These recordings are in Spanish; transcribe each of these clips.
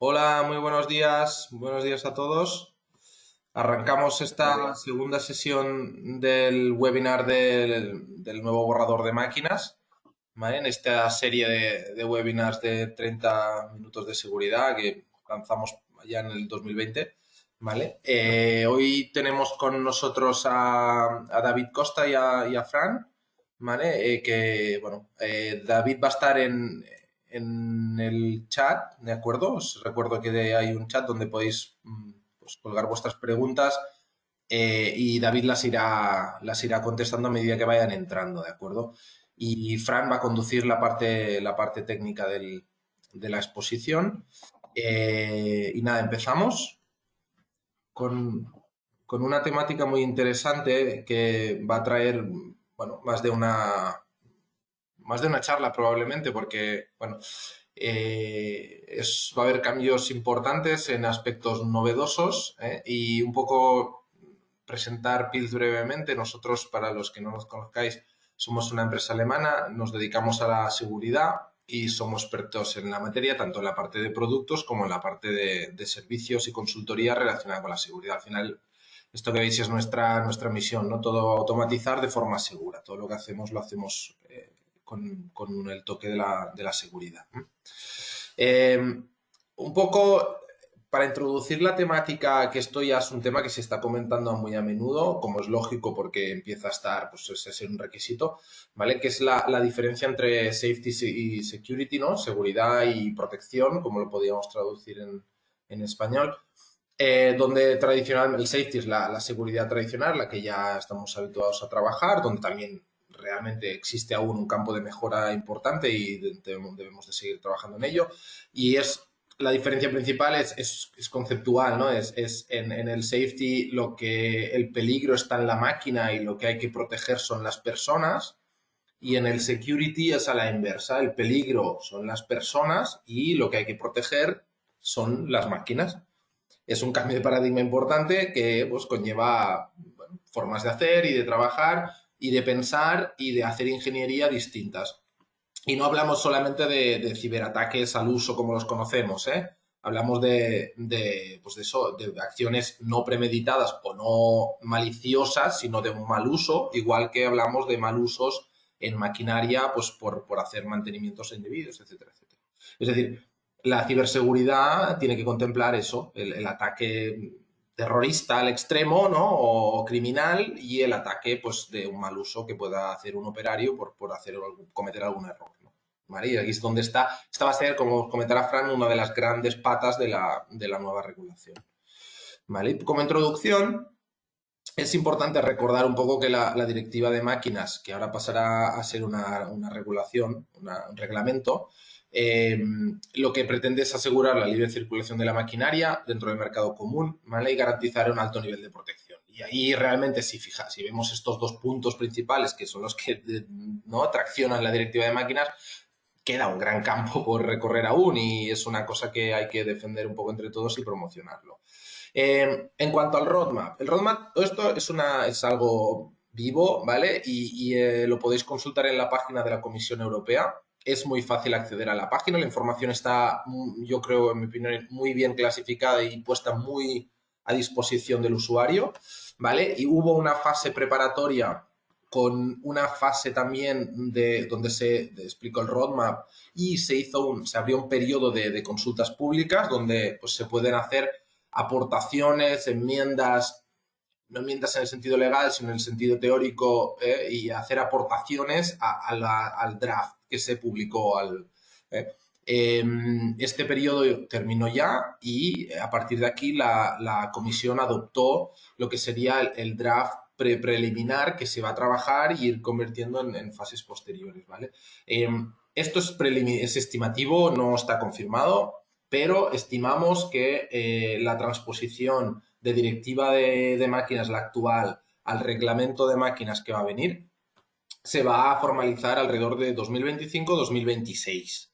Hola, muy buenos días a todos. Arrancamos esta segunda sesión del webinar del nuevo borrador de máquinas, ¿vale? En esta serie de webinars de 30 minutos de seguridad que lanzamos ya en el 2020, ¿vale? Hoy tenemos con nosotros a David Costa y a Fran, ¿vale? David va a estar en el chat, ¿de acuerdo? Os recuerdo que hay un chat donde podéis pues, colgar vuestras preguntas y David las irá contestando a medida que vayan entrando, ¿de acuerdo? Y Fran va a conducir la parte técnica de la exposición. Y nada, empezamos con, con una temática muy interesante que va a traer, bueno, más de una charla probablemente, porque, bueno, va a haber cambios importantes en aspectos novedosos, y un poco presentar PILS brevemente. Nosotros, para los que no nos conozcáis, somos una empresa alemana, nos dedicamos a la seguridad y somos expertos en la materia, tanto en la parte de productos como en la parte de servicios y consultoría relacionada con la seguridad. Al final, esto que veis es nuestra misión, ¿no? Todo automatizar de forma segura. Todo lo que hacemos lo hacemos con el toque de la seguridad. Eh, un poco para introducir la temática, que esto ya es un tema que se está comentando muy a menudo, como es lógico porque empieza a estar, pues ese es un requisito, ¿vale? Que es la diferencia entre safety y security, ¿no? Seguridad y protección, como lo podríamos traducir en español. Donde tradicional el safety es la seguridad tradicional, la que ya estamos habituados a trabajar, donde también realmente existe aún un campo de mejora importante y debemos de seguir trabajando en ello. Y la diferencia principal es conceptual, ¿no? Es en el safety el peligro está en la máquina y lo que hay que proteger son las personas. Y en el security es a la inversa, el peligro son las personas y lo que hay que proteger son las máquinas. Es un cambio de paradigma importante que pues, conlleva, bueno, formas de hacer y de trabajar y de pensar y de hacer ingeniería distintas. Y no hablamos solamente de ciberataques al uso como los conocemos, ¿eh? Hablamos pues de acciones no premeditadas o no maliciosas, sino de un mal uso, igual que hablamos de mal usos en maquinaria, pues por hacer mantenimientos indebidos, etcétera, etcétera. Es decir, la ciberseguridad tiene que contemplar eso, el ataque terrorista al extremo, ¿no? O criminal, y el ataque pues, de un mal uso que pueda hacer un operario por cometer algún error, ¿no? ¿Vale? Y aquí es donde esta va a ser, como comentará Fran, una de las grandes patas de la nueva regulación. ¿Vale? Y como introducción, es importante recordar un poco que la directiva de máquinas, que ahora pasará a ser una regulación, un reglamento, eh, lo que pretende es asegurar la libre circulación de la maquinaria dentro del mercado común, ¿vale? Y garantizar un alto nivel de protección. Y ahí realmente, si vemos estos dos puntos principales, que son los que no traccionan la directiva de máquinas, queda un gran campo por recorrer aún y es una cosa que hay que defender un poco entre todos y promocionarlo. En cuanto al roadmap, todo esto es algo vivo, ¿vale? Y lo podéis consultar en la página de la Comisión Europea. Es muy fácil acceder a la página, la información está, yo creo, en mi opinión, muy bien clasificada y puesta muy a disposición del usuario, ¿vale? Y hubo una fase preparatoria con una fase también donde se explicó el roadmap y se abrió un periodo de consultas públicas donde pues, se pueden hacer aportaciones, enmiendas, no enmiendas en el sentido legal, sino en el sentido teórico, y hacer aportaciones al draft que se publicó. Este periodo terminó ya y a partir de aquí la comisión adoptó lo que sería el draft preliminar que se va a trabajar y ir convirtiendo en fases posteriores, ¿vale? Esto es estimativo, no está confirmado, pero estimamos que la transposición de directiva de máquinas, la actual, al reglamento de máquinas que va a venir, se va a formalizar alrededor de 2025-2026.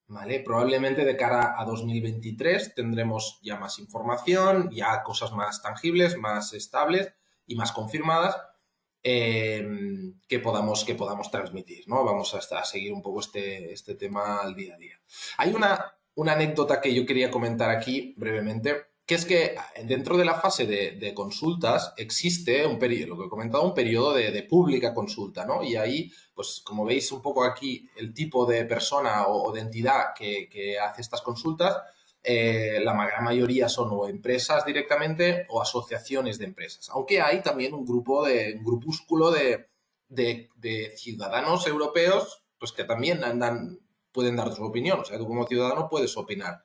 ¿Vale? Probablemente de cara a 2023 tendremos ya más información, ya cosas más tangibles, más estables y más confirmadas, que podamos transmitir, ¿no? Vamos a seguir un poco este tema al día a día. Hay una anécdota que yo quería comentar aquí brevemente, que es que dentro de la fase de consultas existe un periodo, lo que he comentado, un periodo de pública consulta, ¿no? Y ahí, pues como veis un poco aquí, el tipo de persona o de entidad que hace estas consultas, la gran mayoría son o empresas directamente o asociaciones de empresas. Aunque hay también un grupúsculo de ciudadanos europeos, pues que también pueden dar su opinión. O sea, tú como ciudadano puedes opinar.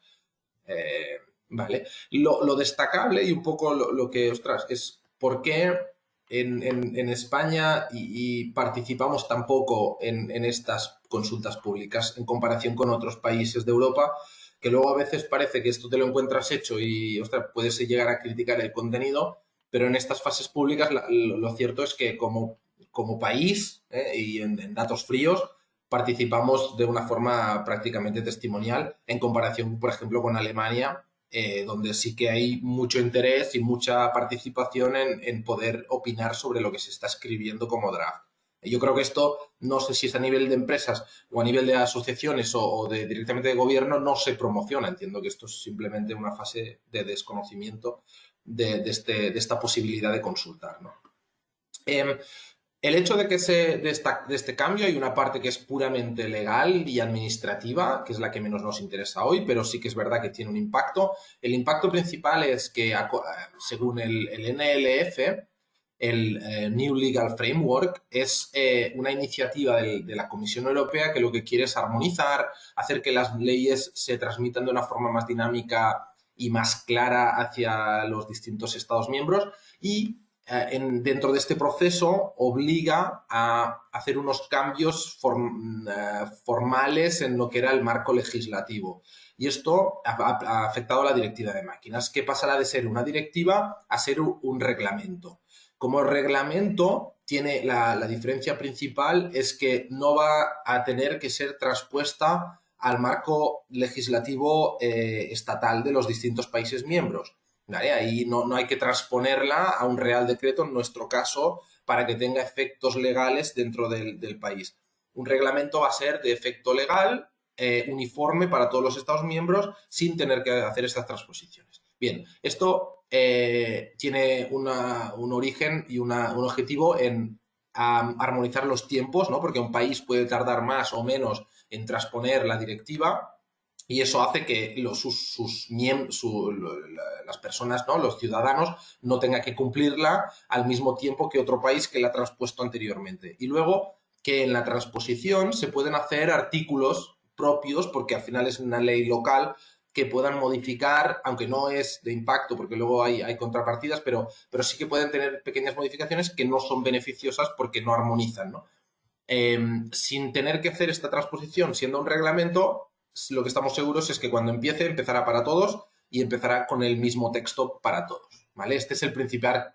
Eh, ¿Vale? Lo destacable y un poco lo que, ostras, es por qué en España y participamos tan poco en estas consultas públicas en comparación con otros países de Europa, que luego a veces parece que esto te lo encuentras hecho y, ostras, puedes llegar a criticar el contenido, pero en estas fases públicas lo cierto es que como país y en datos fríos, participamos de una forma prácticamente testimonial en comparación, por ejemplo, con Alemania, donde sí que hay mucho interés y mucha participación en poder opinar sobre lo que se está escribiendo como draft. Yo creo que esto, no sé si es a nivel de empresas o a nivel de asociaciones o directamente de gobierno, no se promociona. Entiendo que esto es simplemente una fase de desconocimiento de esta posibilidad de consultar, ¿no? Eh, el hecho de este cambio hay una parte que es puramente legal y administrativa, que es la que menos nos interesa hoy, pero sí que es verdad que tiene un impacto. El impacto principal es que, según el NLF, el New Legal Framework es una iniciativa de la Comisión Europea que lo que quiere es armonizar, hacer que las leyes se transmitan de una forma más dinámica y más clara hacia los distintos Estados miembros y dentro de este proceso obliga a hacer unos cambios formales en lo que era el marco legislativo. Y esto ha afectado a la directiva de máquinas, que pasará de ser una directiva a ser un reglamento. Como reglamento, tiene la diferencia principal es que no va a tener que ser traspuesta al marco legislativo estatal de los distintos países miembros. ¿Vale? Ahí no hay que transponerla a un real decreto, en nuestro caso, para que tenga efectos legales dentro del país. Un reglamento va a ser de efecto legal, uniforme para todos los Estados miembros, sin tener que hacer estas transposiciones. Bien, esto tiene un origen y un objetivo en armonizar los tiempos, ¿no? Porque un país puede tardar más o menos en transponer la directiva, y eso hace que las personas, ¿no? Los ciudadanos, no tengan que cumplirla al mismo tiempo que otro país que la ha transpuesto anteriormente. Y luego que en la transposición se pueden hacer artículos propios, porque al final es una ley local, que puedan modificar, aunque no es de impacto, porque luego hay contrapartidas, pero sí que pueden tener pequeñas modificaciones que no son beneficiosas porque no armonizan, ¿no? Sin tener que hacer esta transposición siendo un reglamento, lo que estamos seguros es que cuando empiece, empezará para todos y empezará con el mismo texto para todos, ¿vale? Este es el principal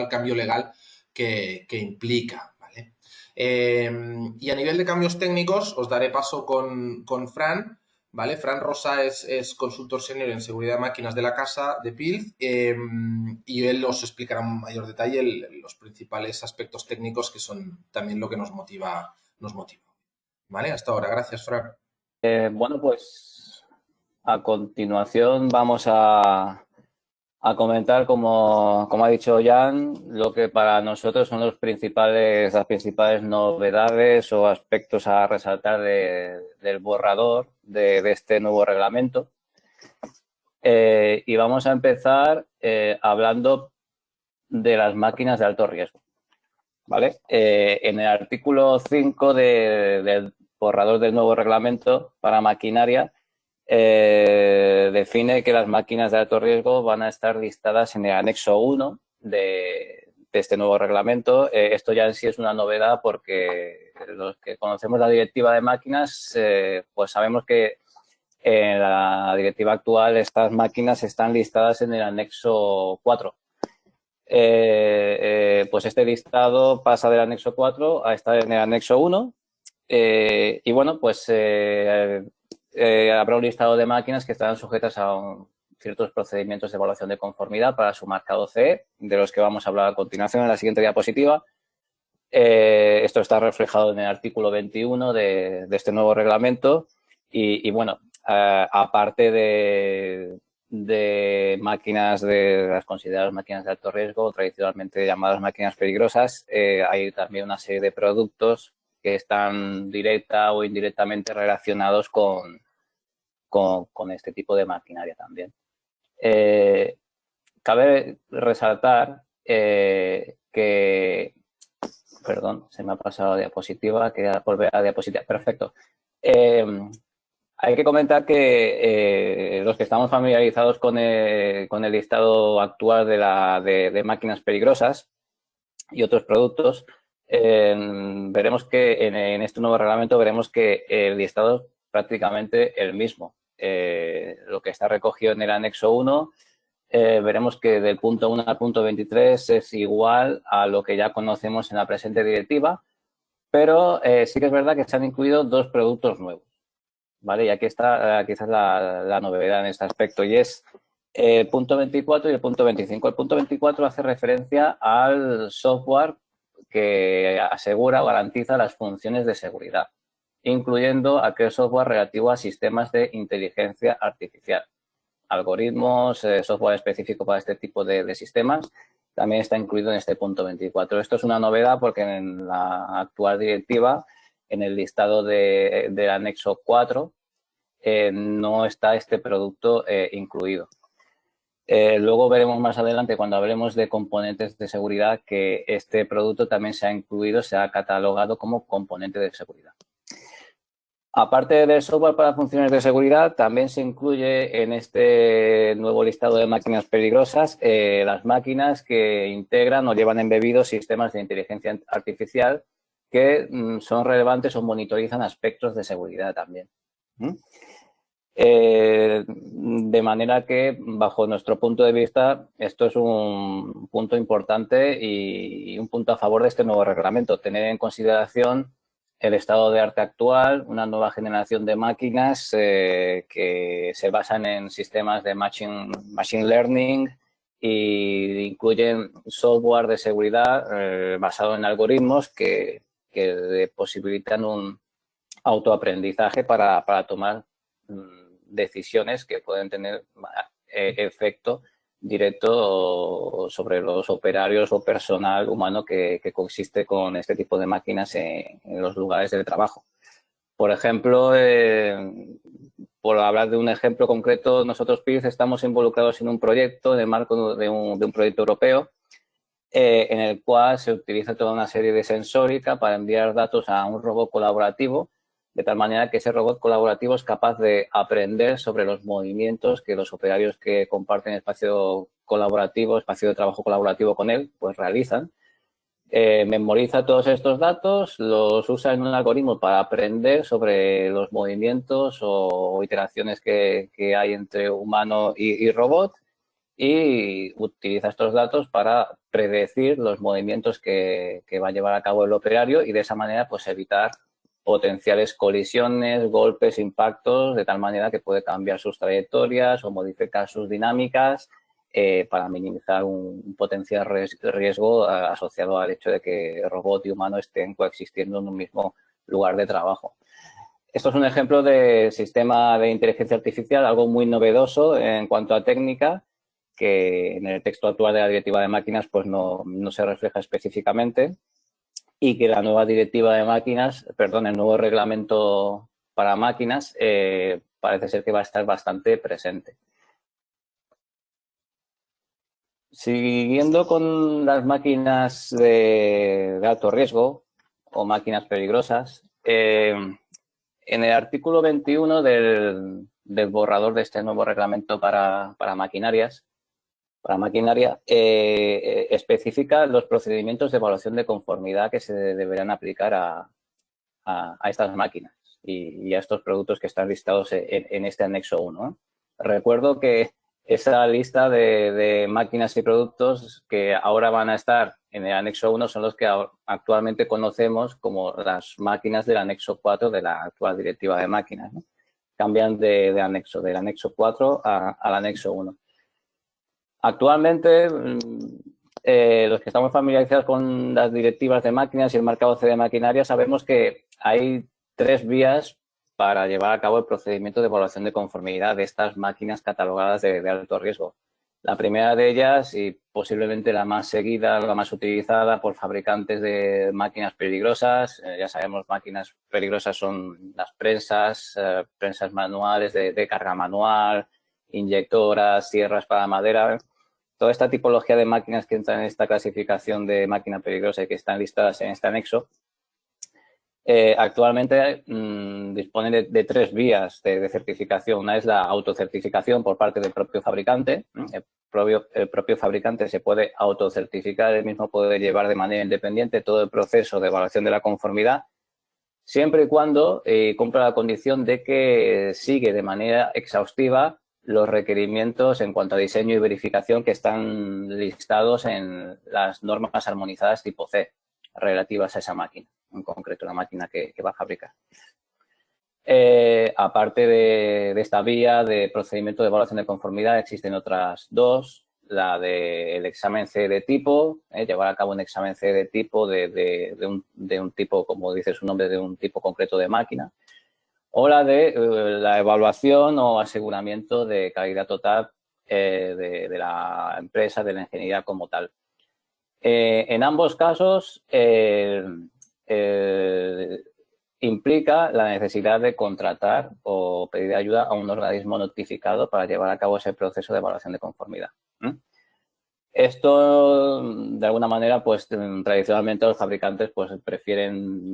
cambio legal que implica, ¿vale? Y a nivel de cambios técnicos, os daré paso con Fran, ¿vale? Fran Rosa es consultor senior en seguridad de máquinas de la casa de PILF, y él os explicará en mayor detalle los principales aspectos técnicos que son también lo que nos motiva. ¿Vale? Hasta ahora. Gracias, Fran. Bueno, pues a continuación vamos a comentar, como ha dicho Jan, lo que para nosotros son las principales novedades o aspectos a resaltar del borrador de este nuevo reglamento. Y vamos a empezar hablando de las máquinas de alto riesgo. ¿Vale? En el artículo 5 del borrador del nuevo reglamento para maquinaria, define que las máquinas de alto riesgo van a estar listadas en el anexo 1 de este nuevo reglamento. Esto ya en sí es una novedad porque los que conocemos la directiva de máquinas, pues sabemos que en la directiva actual estas máquinas están listadas en el anexo 4. Pues este listado pasa del anexo 4 a estar en el anexo 1 y bueno, pues habrá un listado de máquinas que estarán sujetas a ciertos procedimientos de evaluación de conformidad para su marcado CE, de los que vamos a hablar a continuación en la siguiente diapositiva. Esto está reflejado en el artículo 21 de este nuevo reglamento y bueno, aparte de máquinas de las consideradas máquinas de alto riesgo, tradicionalmente llamadas máquinas peligrosas, hay también una serie de productos que están directa o indirectamente relacionados con este tipo de maquinaria también. Cabe resaltar que, perdón, se me ha pasado la diapositiva, quería volver a la diapositiva, perfecto. Hay que comentar que los que estamos familiarizados con el listado actual de máquinas peligrosas y otros productos, veremos que en este nuevo reglamento veremos que el listado es prácticamente el mismo. Lo que está recogido en el anexo 1, veremos que del punto 1 al punto 23 es igual a lo que ya conocemos en la presente directiva, pero sí que es verdad que se han incluido dos productos nuevos. ¿Vale? Y aquí está quizás la novedad en este aspecto, y es el punto 24 y el punto 25. El punto 24 hace referencia al software que asegura o garantiza las funciones de seguridad, incluyendo aquel software relativo a sistemas de inteligencia artificial, algoritmos, software específico para este tipo de sistemas. También está incluido en este punto 24. Esto es una novedad porque en la actual directiva, en el listado del anexo 4, no está este producto incluido. Luego veremos más adelante, cuando hablemos de componentes de seguridad, que este producto también se ha incluido, se ha catalogado como componente de seguridad. Aparte del software para funciones de seguridad, también se incluye en este nuevo listado de máquinas peligrosas las máquinas que integran o llevan embebidos sistemas de inteligencia artificial que son relevantes o monitorizan aspectos de seguridad también. De manera que, bajo nuestro punto de vista, esto es un punto importante y un punto a favor de este nuevo reglamento. Tener en consideración el estado de arte actual, una nueva generación de máquinas que se basan en sistemas de machine learning e incluyen software de seguridad basado en algoritmos que posibilitan un autoaprendizaje para tomar decisiones que pueden tener efecto directo sobre los operarios o personal humano que consiste con este tipo de máquinas en los lugares de trabajo. Por ejemplo, por hablar de un ejemplo concreto, nosotros, PIRS, estamos involucrados en un proyecto en el marco de un proyecto europeo en el cual se utiliza toda una serie de sensórica para enviar datos a un robot colaborativo, de tal manera que ese robot colaborativo es capaz de aprender sobre los movimientos que los operarios que comparten espacio colaborativo, espacio de trabajo colaborativo con él, pues realizan. Memoriza todos estos datos, los usa en un algoritmo para aprender sobre los movimientos o iteraciones que hay entre humano y robot, y utiliza estos datos para predecir los movimientos que va a llevar a cabo el operario y de esa manera pues evitar potenciales colisiones, golpes, impactos, de tal manera que puede cambiar sus trayectorias o modificar sus dinámicas para minimizar un potencial riesgo asociado al hecho de que robot y humano estén coexistiendo en un mismo lugar de trabajo. Esto es un ejemplo de sistema de inteligencia artificial, algo muy novedoso en cuanto a técnica, que en el texto actual de la directiva de máquinas pues no se refleja específicamente, y que la nueva directiva de máquinas, perdón, el nuevo reglamento para máquinas parece ser que va a estar bastante presente. Siguiendo con las máquinas de alto riesgo o máquinas peligrosas, en el artículo 21 del borrador de este nuevo reglamento para maquinaria, especifica los procedimientos de evaluación de conformidad que se deberán aplicar a estas máquinas y a estos productos que están listados en este anexo 1, ¿eh? Recuerdo que esa lista de máquinas y productos que ahora van a estar en el anexo 1 son los que actualmente conocemos como las máquinas del anexo 4 de la actual directiva de máquinas, ¿no? Cambian del anexo 4 al anexo 1. Actualmente, los que estamos familiarizados con las directivas de máquinas y el marcado C de maquinaria, sabemos que hay tres vías para llevar a cabo el procedimiento de evaluación de conformidad de estas máquinas catalogadas de alto riesgo. La primera de ellas, y posiblemente la más seguida, la más utilizada por fabricantes de máquinas peligrosas, ya sabemos, máquinas peligrosas son las prensas, prensas manuales de carga manual, inyectoras, sierras para madera. Toda esta tipología de máquinas que entran en esta clasificación de máquina peligrosa y que están listadas en este anexo, actualmente disponen de 3 vías de certificación. Una es la autocertificación por parte del propio fabricante. El propio fabricante se puede autocertificar, él mismo puede llevar de manera independiente todo el proceso de evaluación de la conformidad, siempre y cuando cumpla la condición de que sigue de manera exhaustiva los requerimientos en cuanto a diseño y verificación que están listados en las normas armonizadas tipo C relativas a esa máquina, en concreto la máquina que va a fabricar. Aparte de esta vía de procedimiento de evaluación de conformidad, existen otras 2. La del examen C de tipo, llevar a cabo un examen C de tipo de un tipo, como dice su nombre, de un tipo concreto de máquina. O la de la evaluación o aseguramiento de calidad total de la empresa, de la ingeniería como tal. En ambos casos implica la necesidad de contratar o pedir ayuda a un organismo notificado para llevar a cabo ese proceso de evaluación de conformidad. Esto, de alguna manera, pues tradicionalmente los fabricantes pues prefieren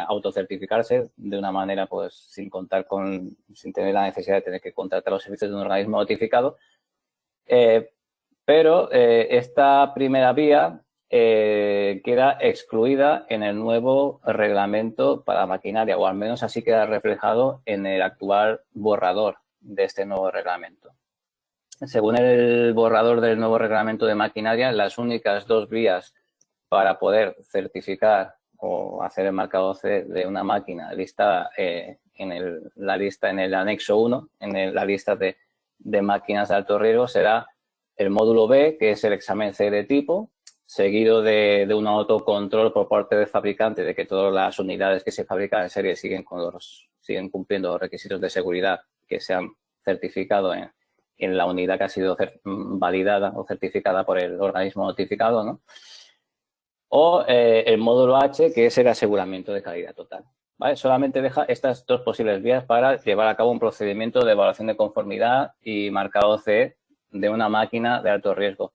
autocertificarse de una manera pues sin tener la necesidad de tener que contratar los servicios de un organismo notificado. Pero esta primera vía queda excluida en el nuevo reglamento para maquinaria, o al menos así queda reflejado en el actual borrador de este nuevo reglamento. Según el borrador del nuevo reglamento de maquinaria, las únicas 2 vías para poder certificar o hacer el marcado C de una máquina listada en el anexo 1, en la lista de máquinas de alto riesgo, será el módulo B, que es el examen C de tipo, seguido de un autocontrol por parte del fabricante de que todas las unidades que se fabrican en serie siguen cumpliendo los requisitos de seguridad que se han certificado en la unidad que ha sido validada o certificada por el organismo notificado, ¿no? O el módulo H, que es el aseguramiento de calidad total. ¿Vale? Solamente deja estas 2 posibles vías para llevar a cabo un procedimiento de evaluación de conformidad y marcado C de una máquina de alto riesgo.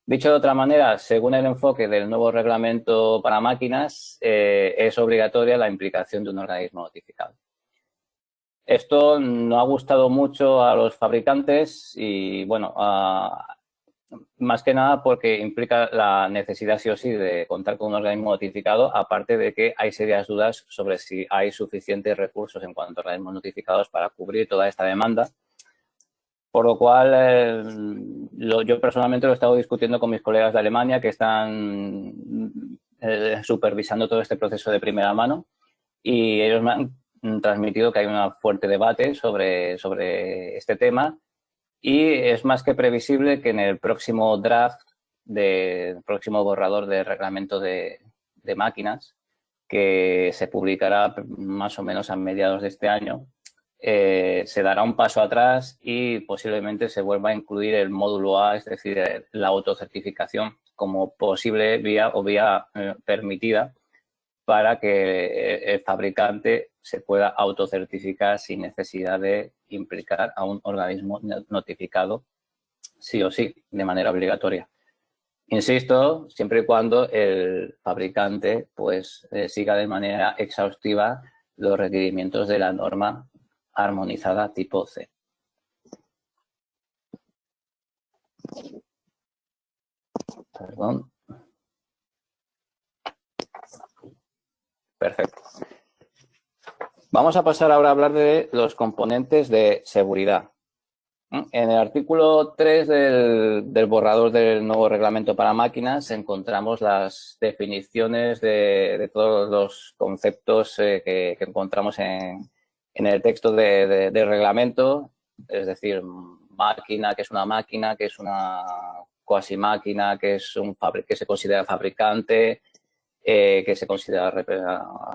Dicho de otra manera, según el enfoque del nuevo reglamento para máquinas, es obligatoria la implicación de un organismo notificado. Esto no ha gustado mucho a los fabricantes y, bueno, más que nada porque implica la necesidad sí o sí de contar con un organismo notificado, aparte de que hay serias dudas sobre si hay suficientes recursos en cuanto a organismos notificados para cubrir toda esta demanda. Por lo cual, yo personalmente lo he estado discutiendo con mis colegas de Alemania que están supervisando todo este proceso de primera mano y ellos me han transmitido que hay un fuerte debate sobre este tema y es más que previsible que en el próximo draft, próximo borrador de reglamento de máquinas, que se publicará más o menos a mediados de este año, se dará un paso atrás y posiblemente se vuelva a incluir el módulo A, es decir, la autocertificación como posible vía permitida para que el fabricante se pueda autocertificar sin necesidad de implicar a un organismo notificado sí o sí, de manera obligatoria. Insisto, siempre y cuando el fabricante pues siga de manera exhaustiva los requerimientos de la norma armonizada tipo C. Perdón. Perfecto. Vamos a pasar ahora a hablar de los componentes de seguridad. En el artículo 3 del borrador del nuevo reglamento para máquinas encontramos las definiciones de todos los conceptos que encontramos en el texto del reglamento, es decir, máquina, que es una máquina, que es una cuasi máquina, que se considera fabricante, que se considera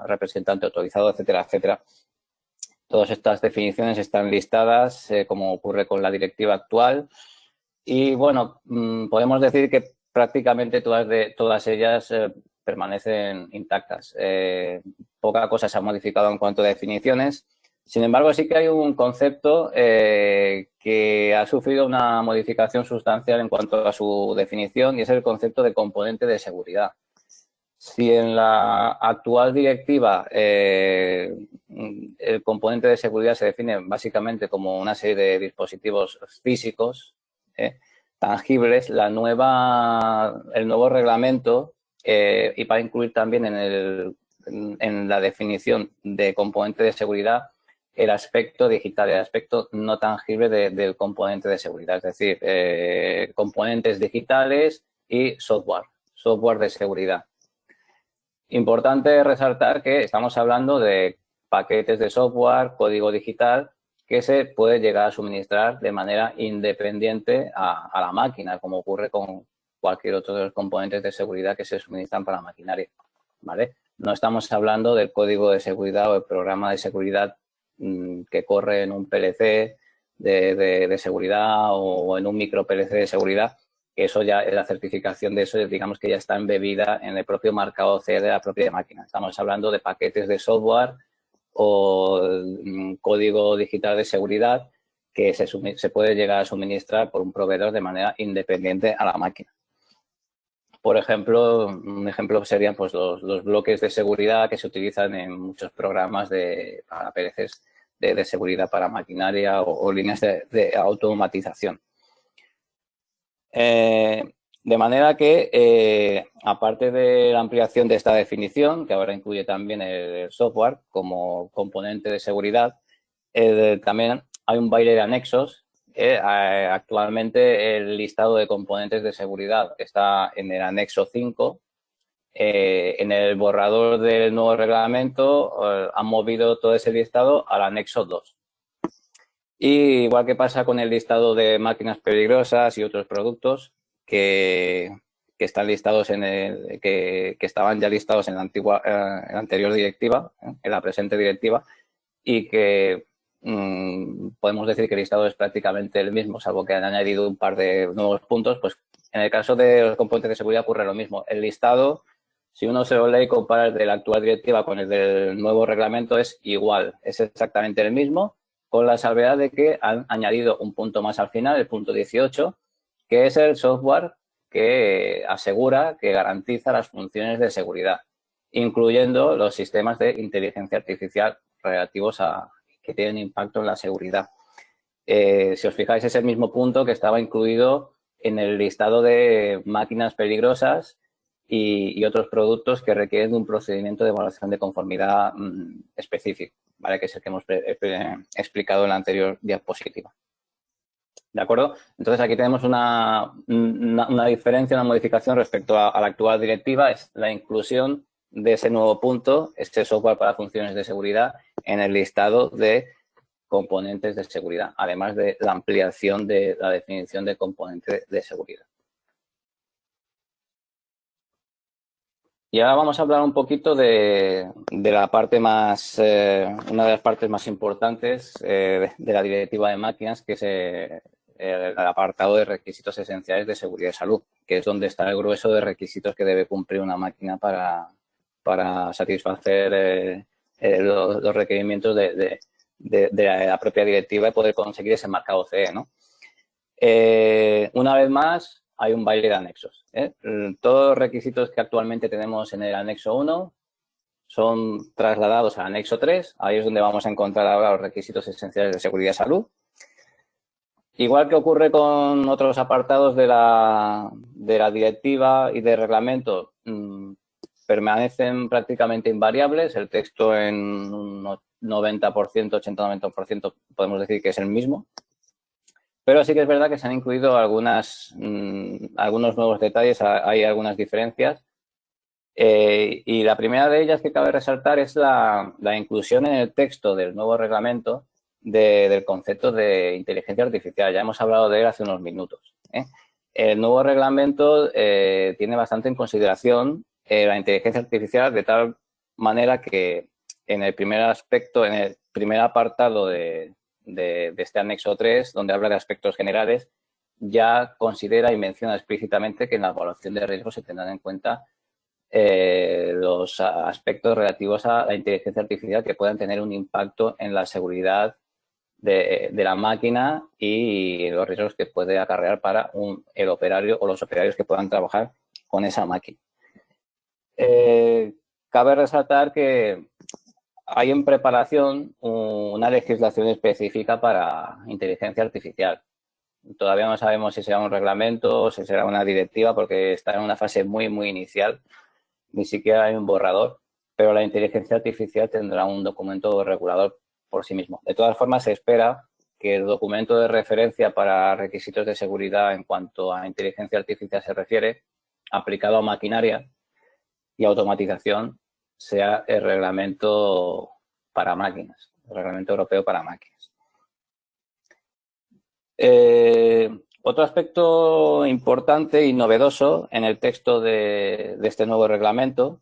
representante autorizado, etcétera, etcétera. Todas estas definiciones están listadas, como ocurre con la directiva actual. Y, bueno, podemos decir que prácticamente todas ellas permanecen intactas. Poca cosa se ha modificado en cuanto a definiciones. Sin embargo, sí que hay un concepto que ha sufrido una modificación sustancial en cuanto a su definición, y es el concepto de componente de seguridad. Si en la actual directiva el componente de seguridad se define básicamente como una serie de dispositivos físicos tangibles, el nuevo reglamento, y va a incluir también en la definición de componente de seguridad el aspecto digital, el aspecto no tangible del componente de seguridad, es decir, componentes digitales y software de seguridad. Importante resaltar que estamos hablando de paquetes de software, código digital, que se puede llegar a suministrar de manera independiente a la máquina, como ocurre con cualquier otro de los componentes de seguridad que se suministran para la maquinaria, ¿vale? No estamos hablando del código de seguridad o el programa de seguridad que corre en un PLC de seguridad o en un micro PLC de seguridad. Eso ya, la certificación de eso, digamos que ya está embebida en el propio marcado CE de la propia máquina. Estamos hablando de paquetes de software o código digital de seguridad que se puede llegar a suministrar por un proveedor de manera independiente a la máquina. Por ejemplo, un ejemplo serían pues, los bloques de seguridad que se utilizan en muchos programas para PLCs de seguridad para maquinaria o líneas de automatización. De manera que, aparte de la ampliación de esta definición, que ahora incluye también el software como componente de seguridad, también hay un baile de anexos. Actualmente el listado de componentes de seguridad está en el anexo 5. En el borrador del nuevo reglamento han movido todo ese listado al anexo 2. Y igual que pasa con el listado de máquinas peligrosas y otros productos que están listados que estaban ya listados en la anterior directiva, en la presente directiva, y que podemos decir que el listado es prácticamente el mismo, salvo que han añadido un par de nuevos puntos. Pues en el caso de los componentes de seguridad ocurre lo mismo. El listado, si uno se lo lee y compara el de la actual directiva con el del nuevo reglamento, es igual, es exactamente el mismo, con la salvedad de que han añadido un punto más al final, el punto 18, que es el software que asegura, que garantiza las funciones de seguridad, incluyendo los sistemas de inteligencia artificial relativos que tienen impacto en la seguridad. Si os fijáis, es el mismo punto que estaba incluido en el listado de máquinas peligrosas y otros productos que requieren de un procedimiento de evaluación de conformidad específico, ¿vale? Que es el que hemos explicado en la anterior diapositiva. ¿De acuerdo? Entonces, aquí tenemos una diferencia, una modificación respecto a la actual directiva, es la inclusión de ese nuevo punto, este software para funciones de seguridad, en el listado de componentes de seguridad, además de la ampliación de la definición de componente de seguridad. Y ahora vamos a hablar un poquito de la parte más, una de las partes más importantes de la directiva de máquinas, que es el apartado de requisitos esenciales de seguridad y salud, que es donde está el grueso de requisitos que debe cumplir una máquina para satisfacer los requerimientos de la propia directiva y poder conseguir ese marcado CE, ¿no? Una vez más, hay un baile de anexos. Todos los requisitos que actualmente tenemos en el anexo 1 son trasladados al anexo 3. Ahí es donde vamos a encontrar ahora los requisitos esenciales de seguridad y salud. Igual que ocurre con otros apartados de la directiva y de reglamento, permanecen prácticamente invariables. El texto en un 90%, 80-90% podemos decir que es el mismo. Pero sí que es verdad que se han incluido algunos nuevos detalles, hay algunas diferencias. Y la primera de ellas que cabe resaltar es la inclusión en el texto del nuevo reglamento del concepto de inteligencia artificial. Ya hemos hablado de él hace unos minutos. El nuevo reglamento tiene bastante en consideración la inteligencia artificial, de tal manera que en el primer aspecto, en primer apartado de este anexo 3, donde habla de aspectos generales, ya considera y menciona explícitamente que en la evaluación de riesgos se tendrán en cuenta los aspectos relativos a la inteligencia artificial que puedan tener un impacto en la seguridad de la máquina y los riesgos que puede acarrear para el operario o los operarios que puedan trabajar con esa máquina. Cabe resaltar que hay en preparación una legislación específica para inteligencia artificial. Todavía no sabemos si será un reglamento o si será una directiva porque está en una fase muy, muy inicial. Ni siquiera hay un borrador, pero la inteligencia artificial tendrá un documento regulador por sí mismo. De todas formas, se espera que el documento de referencia para requisitos de seguridad en cuanto a inteligencia artificial se refiere, aplicado a maquinaria y automatización, sea el reglamento para máquinas, el reglamento europeo para máquinas. Otro aspecto importante y novedoso en el texto de este nuevo reglamento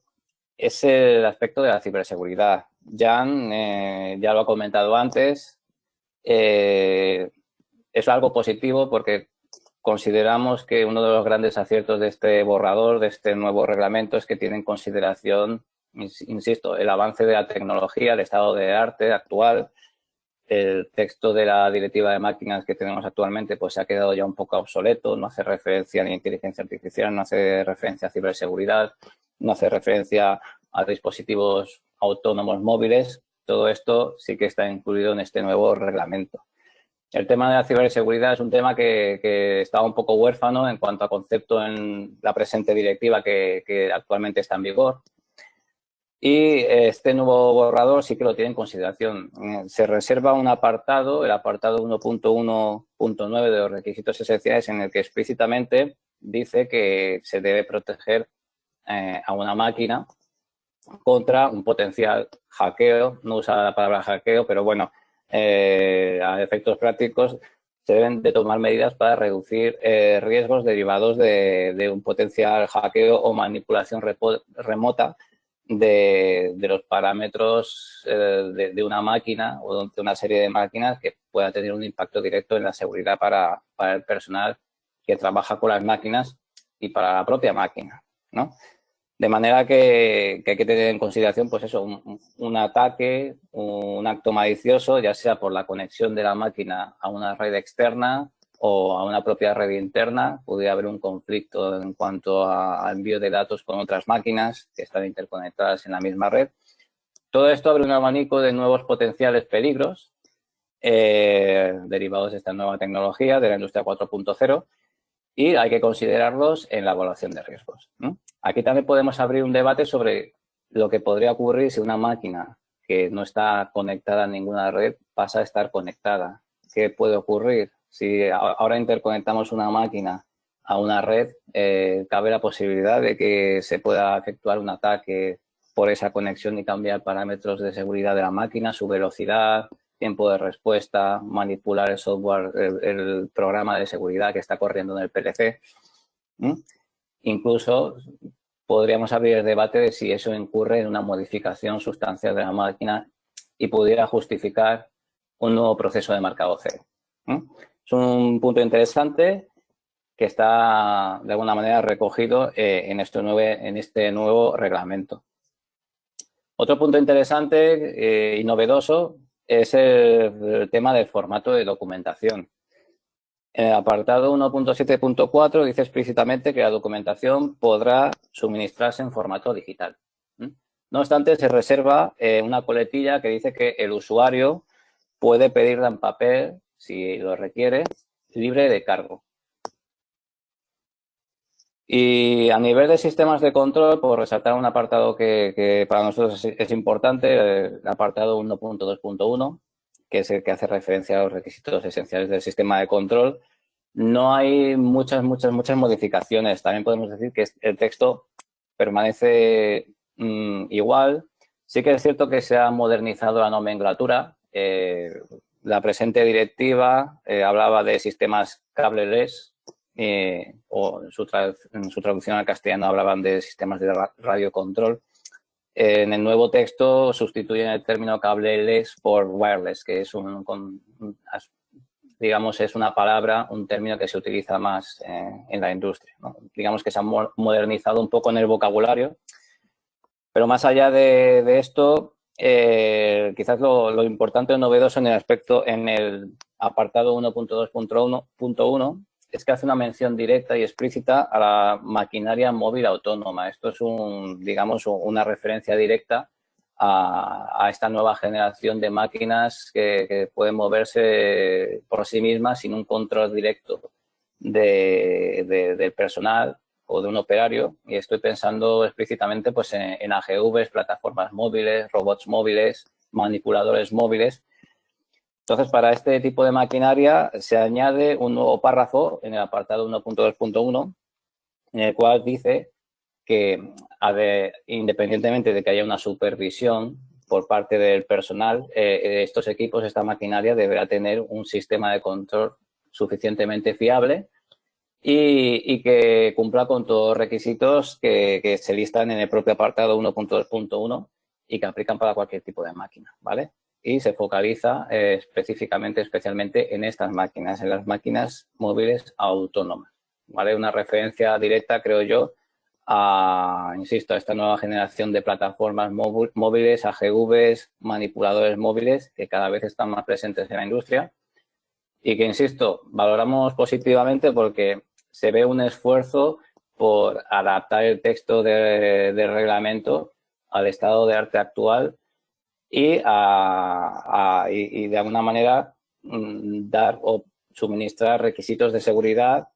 es el aspecto de la ciberseguridad. Jan ya lo ha comentado antes. Es algo positivo porque consideramos que uno de los grandes aciertos de este borrador, de este nuevo reglamento, es que tiene en consideración, insisto, el avance de la tecnología, el estado de arte actual. El texto de la directiva de máquinas que tenemos actualmente pues se ha quedado ya un poco obsoleto, no hace referencia ni a inteligencia artificial, no hace referencia a ciberseguridad, no hace referencia a dispositivos autónomos móviles. Todo esto sí que está incluido en este nuevo reglamento. El tema de la ciberseguridad es un tema que está un poco huérfano en cuanto a concepto en la presente directiva que actualmente está en vigor. Y este nuevo borrador sí que lo tiene en consideración. Se reserva un apartado, el apartado 1.1.9 de los requisitos esenciales, en el que explícitamente dice que se debe proteger a una máquina contra un potencial hackeo. No usa la palabra hackeo, pero bueno, a efectos prácticos se deben de tomar medidas para reducir riesgos derivados de un potencial hackeo o manipulación remota de los parámetros de una máquina o de una serie de máquinas que pueda tener un impacto directo en la seguridad para el personal que trabaja con las máquinas y para la propia máquina, ¿no? De manera que hay que tener en consideración, pues eso, un ataque, un acto malicioso, ya sea por la conexión de la máquina a una red externa o a una propia red interna. Podría haber un conflicto en cuanto a envío de datos con otras máquinas que están interconectadas en la misma red. Todo esto abre un abanico de nuevos potenciales peligros derivados de esta nueva tecnología, de la industria 4.0, y hay que considerarlos en la evaluación de riesgos, ¿no? Aquí también podemos abrir un debate sobre lo que podría ocurrir si una máquina que no está conectada a ninguna red pasa a estar conectada. ¿Qué puede ocurrir? Si ahora interconectamos una máquina a una red, cabe la posibilidad de que se pueda efectuar un ataque por esa conexión y cambiar parámetros de seguridad de la máquina, su velocidad, tiempo de respuesta, manipular el software, el programa de seguridad que está corriendo en el PLC. Incluso podríamos abrir el debate de si eso incurre en una modificación sustancial de la máquina y pudiera justificar un nuevo proceso de marcado cero. Es un punto interesante que está de alguna manera recogido en este nuevo reglamento. Otro punto interesante y novedoso es el tema del formato de documentación. En el apartado 1.7.4 dice explícitamente que la documentación podrá suministrarse en formato digital. No obstante, se reserva una coletilla que dice que el usuario puede pedirla en papel, si lo requiere, libre de cargo. Y a nivel de sistemas de control, por resaltar un apartado que para nosotros es importante, el apartado 1.2.1, que es el que hace referencia a los requisitos esenciales del sistema de control. No hay muchas modificaciones. También podemos decir que el texto permanece igual. Sí que es cierto que se ha modernizado la nomenclatura. La presente directiva hablaba de sistemas cableless, o en su traducción al castellano hablaban de sistemas de radiocontrol. En el nuevo texto sustituyen el término cableless por wireless, que es digamos, es una palabra, un término que se utiliza más en la industria, ¿no? Digamos que se ha modernizado un poco en el vocabulario, pero más allá de esto, quizás lo importante o novedoso en el apartado 1.2.1 es que hace una mención directa y explícita a la maquinaria móvil autónoma. Esto es digamos, una referencia directa a esta nueva generación de máquinas que pueden moverse por sí mismas sin un control directo del personal o de un operario, y estoy pensando explícitamente pues, en AGVs, plataformas móviles, robots móviles, manipuladores móviles. Entonces, para este tipo de maquinaria se añade un nuevo párrafo en el apartado 1.2.1, en el cual dice que, independientemente de que haya una supervisión por parte del personal, estos equipos, esta maquinaria deberá tener un sistema de control suficientemente fiable y que cumpla con todos los requisitos que se listan en el propio apartado 1.2.1 y que aplican para cualquier tipo de máquina, ¿vale? Y se focaliza especialmente en estas máquinas, en las máquinas móviles autónomas, ¿vale? Una referencia directa, creo yo, insisto, a esta nueva generación de plataformas móviles, AGVs, manipuladores móviles, que cada vez están más presentes en la industria y que, insisto, valoramos positivamente porque se ve un esfuerzo por adaptar el texto del reglamento al estado de arte actual y de alguna manera dar o suministrar requisitos de seguridad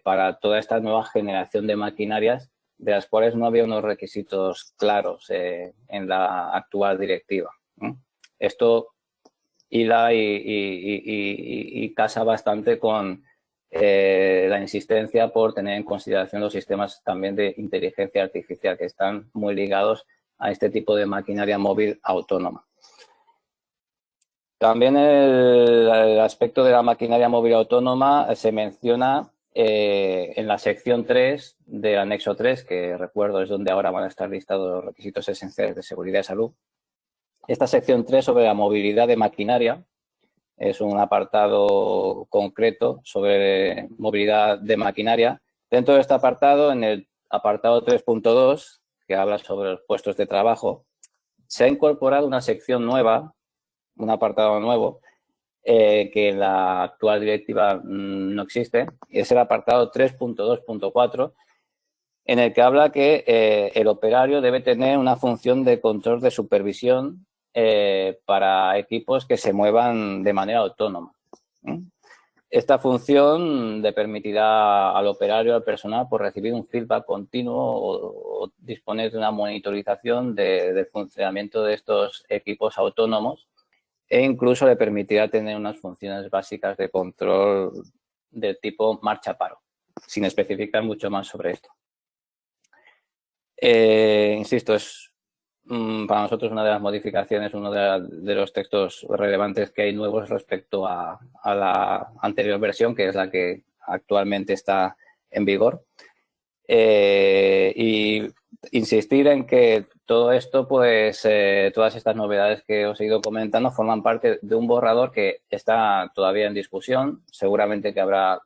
para toda esta nueva generación de maquinarias, de las cuales no había unos requisitos claros en la actual directiva. Esto hila y casa bastante con la insistencia por tener en consideración los sistemas también de inteligencia artificial, que están muy ligados a este tipo de maquinaria móvil autónoma. También el aspecto de la maquinaria móvil autónoma se menciona en la sección 3 del anexo 3, que recuerdo es donde ahora van a estar listados los requisitos esenciales de seguridad y salud. Esta sección 3 sobre la movilidad de maquinaria es un apartado concreto sobre movilidad de maquinaria. Dentro de este apartado, en el apartado 3.2, que habla sobre los puestos de trabajo, se ha incorporado una sección nueva, un apartado nuevo, que en la actual directiva no existe, y es el apartado 3.2.4, en el que habla que el operario debe tener una función de control de supervisión para equipos que se muevan de manera autónoma. Esta función le permitirá al operario, al personal, por recibir un feedback continuo o disponer de una monitorización del funcionamiento de estos equipos autónomos, e incluso le permitirá tener unas funciones básicas de control del tipo marcha-paro, sin especificar mucho más sobre esto. Insisto, es para nosotros una de las modificaciones, uno de los textos relevantes que hay nuevos respecto a la anterior versión, que es la que actualmente está en vigor. Y insistir en que todo esto, pues todas estas novedades que os he ido comentando forman parte de un borrador que está todavía en discusión. Seguramente que habrá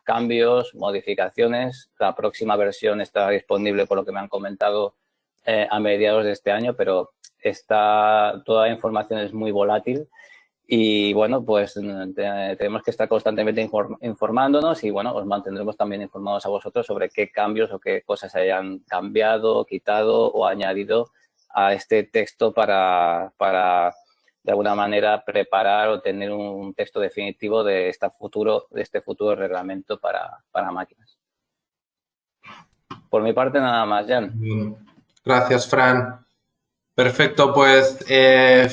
cambios, modificaciones. La próxima versión está disponible, por lo que me han comentado, a mediados de este año, pero toda la información es muy volátil y, bueno, pues tenemos que estar constantemente informándonos y, bueno, os mantendremos también informados a vosotros sobre qué cambios o qué cosas hayan cambiado, quitado o añadido a este texto para de alguna manera preparar o tener un texto definitivo de este futuro reglamento para máquinas. Por mi parte, nada más, Jan. Gracias, Fran. Perfecto, pues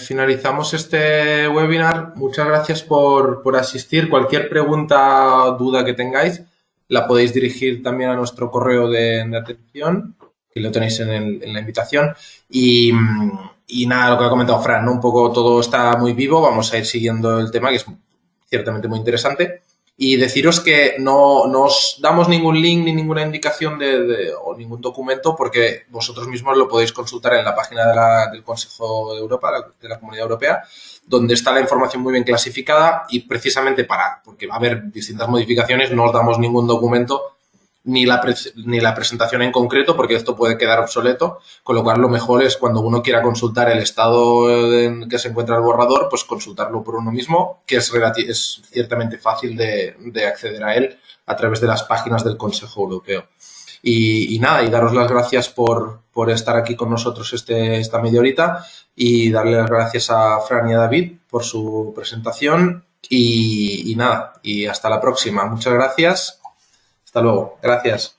finalizamos este webinar. Muchas gracias por asistir. Cualquier pregunta o duda que tengáis la podéis dirigir también a nuestro correo de atención, que lo tenéis en la invitación. Y nada, lo que ha comentado Fran, ¿no? Un poco todo está muy vivo. Vamos a ir siguiendo el tema, que es ciertamente muy interesante. Y deciros que no os damos ningún link ni ninguna indicación o ningún documento porque vosotros mismos lo podéis consultar en la página del Consejo de Europa, de la Comunidad Europea, donde está la información muy bien clasificada y precisamente porque va a haber distintas modificaciones, no os damos ningún documento ni la presentación en concreto, porque esto puede quedar obsoleto, con lo cual lo mejor es cuando uno quiera consultar el estado en que se encuentra el borrador, pues consultarlo por uno mismo, que es ciertamente fácil de acceder a él a través de las páginas del Consejo Europeo. Y nada, y daros las gracias por estar aquí con nosotros esta media horita y darle las gracias a Fran y a David por su presentación y nada, y hasta la próxima. Muchas gracias. Hasta luego. Gracias.